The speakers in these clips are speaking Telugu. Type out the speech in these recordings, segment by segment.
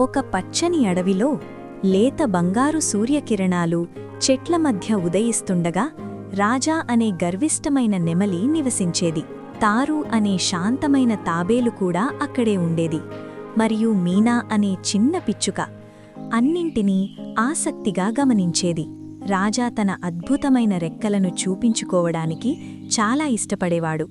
ఒక పచ్చని అడవిలో లేత బంగారు సూర్యకిరణాలు చెట్ల మధ్య ఉదయిస్తుండగా రాజా అనే గర్విష్టమైన నెమలి నివసించేది. తారు అనే శాంతమైన తాబేలు కూడా అక్కడే ఉండేది. మరియు మీనా అనే చిన్న పిచ్చుక అన్నింటినీ ఆసక్తిగా గమనించేది. రాజా తన అద్భుతమైన రెక్కలను చూపించుకోవడానికి చాలా ఇష్టపడేవాడు.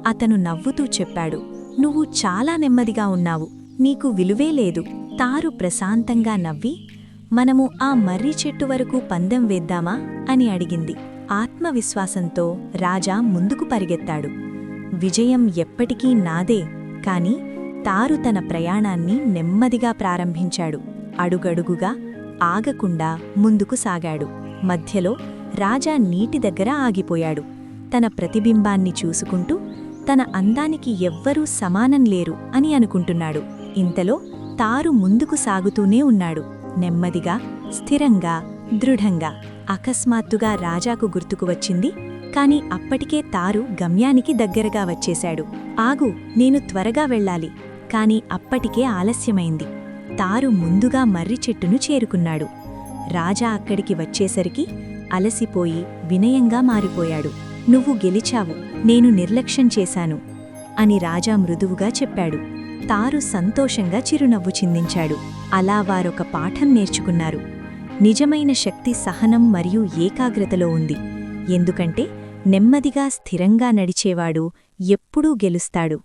అతను నవ్వుతూ చెప్పాడు, "నువ్వు చాలా నెమ్మదిగా ఉన్నావు, నీకు విలువే లేదు." తారు ప్రశాంతంగా నవ్వి, "మనము ఆ మర్రి చెట్టు వరకు పందెం వేద్దామా?" అని అడిగింది. ఆత్మవిశ్వాసంతో రాజా ముందుకు పరిగెత్తాడు. విజయం ఎప్పటికీ నాదే. కాని తారు తన ప్రయాణాన్ని నెమ్మదిగా ప్రారంభించాడు. అడుగడుగుగా ఆగకుండా ముందుకు సాగాడు. మధ్యలో రాజా నీటి దగ్గర ఆగిపోయాడు. తన ప్రతిబింబాన్ని చూసుకుంటూ తన అందానికి ఎవ్వరూ సమానం లేరు అని అనుకుంటున్నాడు. ఇంతలో తారు ముందుకు సాగుతూనే ఉన్నాడు, నెమ్మదిగా, స్థిరంగా, దృఢంగా. అకస్మాత్తుగా రాజాకు గుర్తుకు వచ్చింది. కాని అప్పటికే తారు గమ్యానికి దగ్గరగా వచ్చేశాడు. "ఆగు, నేను త్వరగా వెళ్ళాలి." కాని అప్పటికే ఆలస్యమైంది. తారు ముందుగా మర్రి చెట్టును చేరుకున్నాడు. రాజా అక్కడికి వచ్చేసరికి అలసిపోయి వినయంగా మారిపోయాడు. "నువ్వు గెలిచావు, నేను నిర్లక్ష్యం చేశాను" అని రాజా మృదువుగా చెప్పాడు. తారు సంతోషంగా చిరునవ్వు చిందించాడు. అలా వారొక పాఠం నేర్చుకున్నారు. నిజమైన శక్తి సహనం మరియు ఏకాగ్రతలో ఉంది. ఎందుకంటే నెమ్మదిగా స్థిరంగా నడిచేవాడు ఎప్పుడూ గెలుస్తాడు.